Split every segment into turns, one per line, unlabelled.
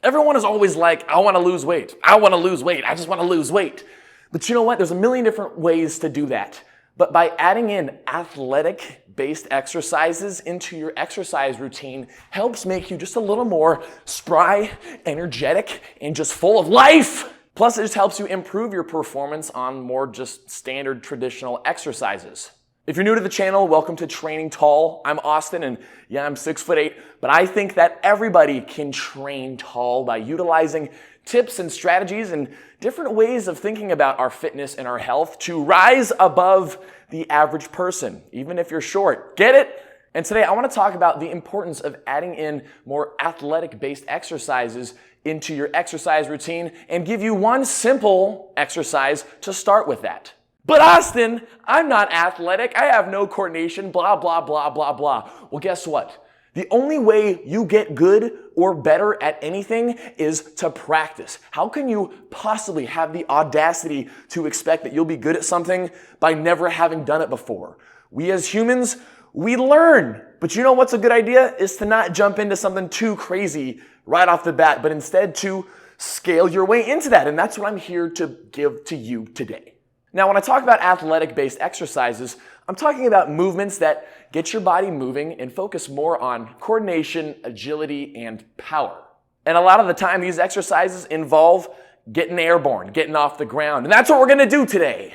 Everyone is always like, I want to lose weight. I want to lose weight. I just want to lose weight. But you know what? There's a million different ways to do that. But by adding in athletic-based exercises into your exercise routine helps make you just a little more spry, energetic, and just full of life. Plus, it just helps you improve your performance on more just standard traditional exercises. If you're new to the channel, welcome to Training Tall. I'm Austin, and yeah, I'm 6'8", but I think that everybody can train tall by utilizing tips and strategies and different ways of thinking about our fitness and our health to rise above the average person, even if you're short. Get it? And today I want to talk about the importance of adding in more athletic-based exercises into your exercise routine and give you one simple exercise to start with that. But Austin, I'm not athletic, I have no coordination, blah, blah, blah, blah, blah. Well, guess what? The only way you get good or better at anything is to practice. How can you possibly have the audacity to expect that you'll be good at something by never having done it before? We as humans, we learn. But you know what's a good idea? Is to not jump into something too crazy right off the bat, but instead to scale your way into that. And that's what I'm here to give to you today. Now, when I talk about athletic-based exercises, I'm talking about movements that get your body moving and focus more on coordination, agility, and power. And a lot of the time, these exercises involve getting airborne, getting off the ground. And that's what we're going to do today.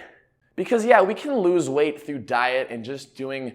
Because, yeah, we can lose weight through diet and just doing,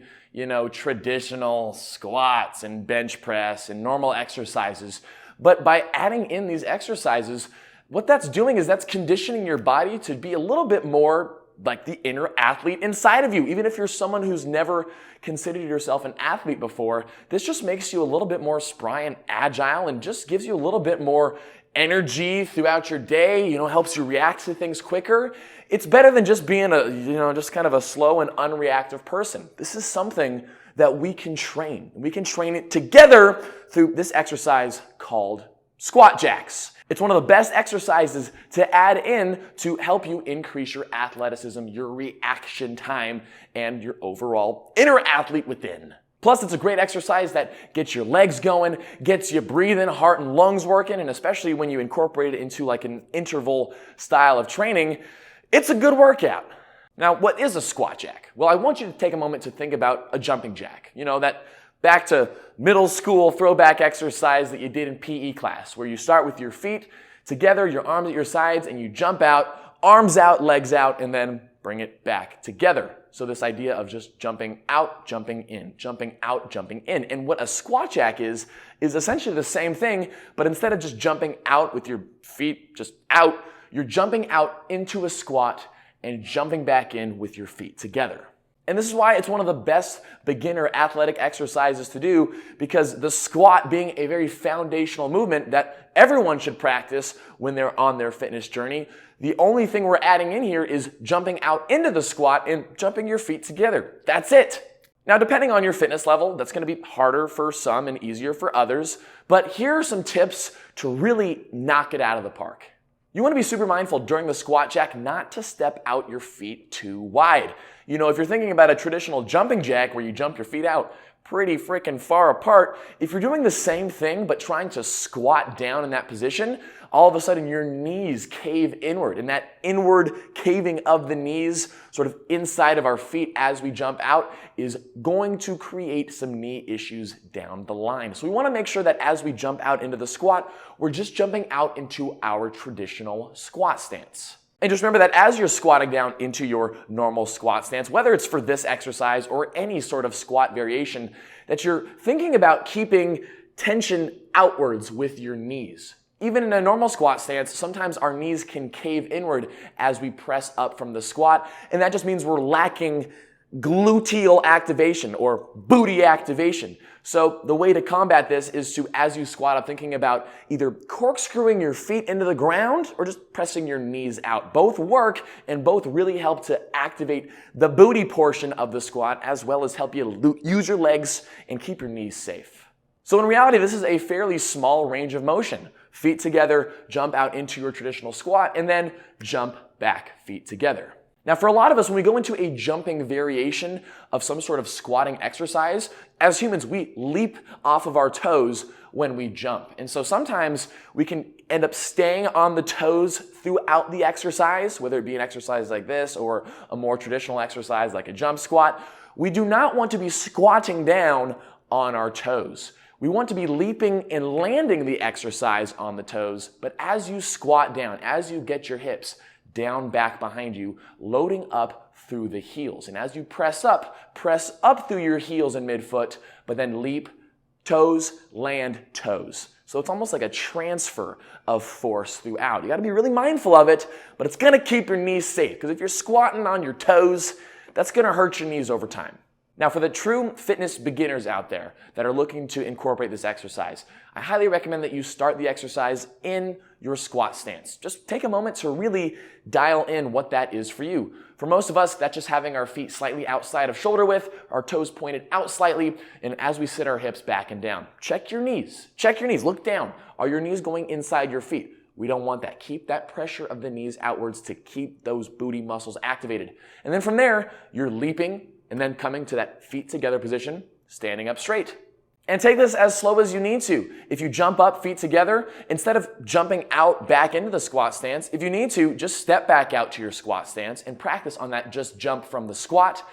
traditional squats and bench press and normal exercises. But by adding in these exercises, what that's doing is that's conditioning your body to be a little bit more like the inner athlete inside of you. Even if you're someone who's never considered yourself an athlete before, this just makes you a little bit more spry and agile and just gives you a little bit more energy throughout your day, helps you react to things quicker. It's better than just being just kind of a slow and unreactive person. This is something that we can train. We can train it together through this exercise called squat jacks. It's one of the best exercises to add in to help you increase your athleticism, your reaction time, and your overall inner athlete within. Plus, it's a great exercise that gets your legs going, gets you breathing, heart and lungs working, and especially when you incorporate it into like an interval style of training, it's a good workout. Now, what is a squat jack? Well, I want you to take a moment to think about a jumping jack. That back to middle school throwback exercise that you did in PE class, where you start with your feet together, your arms at your sides, and you jump out, arms out, legs out, and then bring it back together. So this idea of just jumping out, jumping in, jumping out, jumping in. And what a squat jack is essentially the same thing, but instead of just jumping out with your feet just out, you're jumping out into a squat and jumping back in with your feet together. And this is why it's one of the best beginner athletic exercises to do, because the squat being a very foundational movement that everyone should practice when they're on their fitness journey, the only thing we're adding in here is jumping out into the squat and jumping your feet together. That's it. Now, depending on your fitness level, that's going to be harder for some and easier for others, but here are some tips to really knock it out of the park. You want to be super mindful during the squat jack not to step out your feet too wide. If you're thinking about a traditional jumping jack where you jump your feet out pretty freaking far apart, if you're doing the same thing but trying to squat down in that position, all of a sudden your knees cave inward. And that inward caving of the knees sort of inside of our feet as we jump out is going to create some knee issues down the line. So we want to make sure that as we jump out into the squat, we're just jumping out into our traditional squat stance. And just remember that as you're squatting down into your normal squat stance, whether it's for this exercise or any sort of squat variation, that you're thinking about keeping tension outwards with your knees. Even in a normal squat stance, sometimes our knees can cave inward as we press up from the squat, and that just means we're lacking gluteal activation or booty activation. So the way to combat this is to, as you squat up, thinking about either corkscrewing your feet into the ground or just pressing your knees out. Both work and both really help to activate the booty portion of the squat, as well as help you use your legs and keep your knees safe. So in reality, this is a fairly small range of motion. Feet together, jump out into your traditional squat, and then jump back, feet together. Now, for a lot of us, when we go into a jumping variation of some sort of squatting exercise, as humans, we leap off of our toes when we jump. And so sometimes we can end up staying on the toes throughout the exercise, whether it be an exercise like this or a more traditional exercise like a jump squat. We do not want to be squatting down on our toes. We want to be leaping and landing the exercise on the toes, but as you squat down, as you get your hips down back behind you, loading up through the heels. And as you press up through your heels and midfoot, but then leap, toes, land, toes. So it's almost like a transfer of force throughout. You gotta be really mindful of it, but it's gonna keep your knees safe, because if you're squatting on your toes, that's gonna hurt your knees over time. Now, for the true fitness beginners out there that are looking to incorporate this exercise, I highly recommend that you start the exercise in your squat stance. Just take a moment to really dial in what that is for you. For most of us, that's just having our feet slightly outside of shoulder width, our toes pointed out slightly, and as we sit our hips back and down. Check your knees. Check your knees. Look down. Are your knees going inside your feet? We don't want that. Keep that pressure of the knees outwards to keep those booty muscles activated. And then from there, you're leaping, and then coming to that feet together position, standing up straight. And take this as slow as you need to. If you jump up, feet together, instead of jumping out back into the squat stance, if you need to, just step back out to your squat stance and practice on that just jump from the squat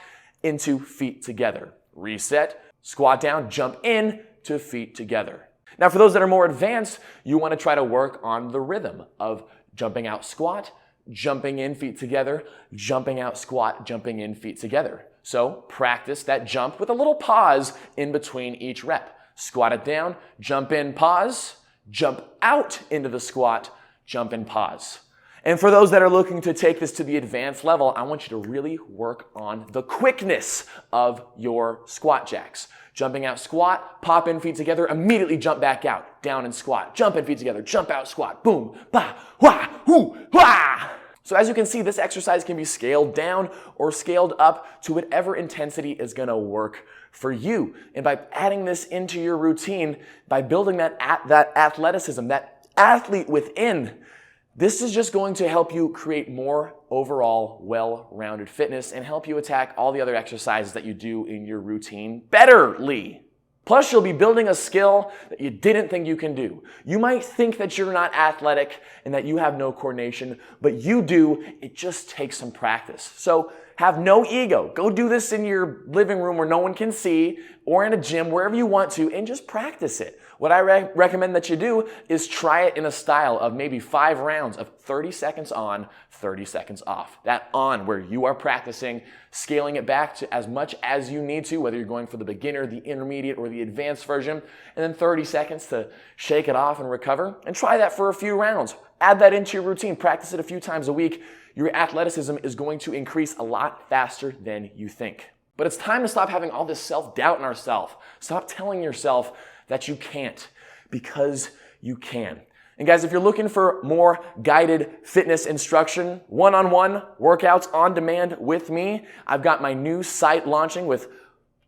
into feet together. Reset, squat down, jump in to feet together. Now for those that are more advanced, you want to try to work on the rhythm of jumping out squat, jumping in feet together, jumping out squat, jumping in feet together. So practice that jump with a little pause in between each rep. Squat it down, jump in, pause, jump out into the squat, jump in, pause. And for those that are looking to take this to the advanced level, I want you to really work on the quickness of your squat jacks. Jumping out, squat, pop in, feet together, immediately jump back out, down and squat, jump in, feet together, jump out, squat, boom, ba, wah, hoo, wah. So as you can see, this exercise can be scaled down or scaled up to whatever intensity is gonna work for you. And by adding this into your routine, by building that athleticism, that athlete within, this is just going to help you create more overall well-rounded fitness and help you attack all the other exercises that you do in your routine betterly. Plus, you'll be building a skill that you didn't think you can do. You might think that you're not athletic and that you have no coordination, but you do. It just takes some practice. So have no ego. Go do this in your living room where no one can see, or in a gym, wherever you want to, and just practice it. What I recommend that you do is try it in a style of maybe 5 rounds of 30 seconds on, 30 seconds off. That on, where you are practicing, scaling it back to as much as you need to, whether you're going for the beginner, the intermediate, or the advanced version, and then 30 seconds to shake it off and recover. And try that for a few rounds. Add that into your routine. Practice it a few times a week. Your athleticism is going to increase a lot faster than you think. But it's time to stop having all this self-doubt in ourselves. Stop telling yourself that you can't, because you can. And guys, if you're looking for more guided fitness instruction, one-on-one workouts on demand with me, I've got my new site launching with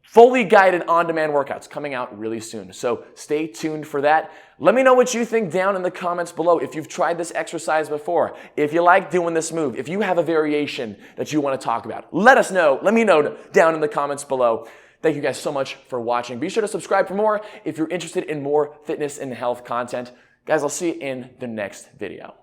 fully guided on-demand workouts coming out really soon. So stay tuned for that. Let me know what you think down in the comments below. If you've tried this exercise before, if you like doing this move, if you have a variation that you want to talk about, let us know. Let me know down in the comments below. Thank you guys so much for watching. Be sure to subscribe for more if you're interested in more fitness and health content. Guys, I'll see you in the next video.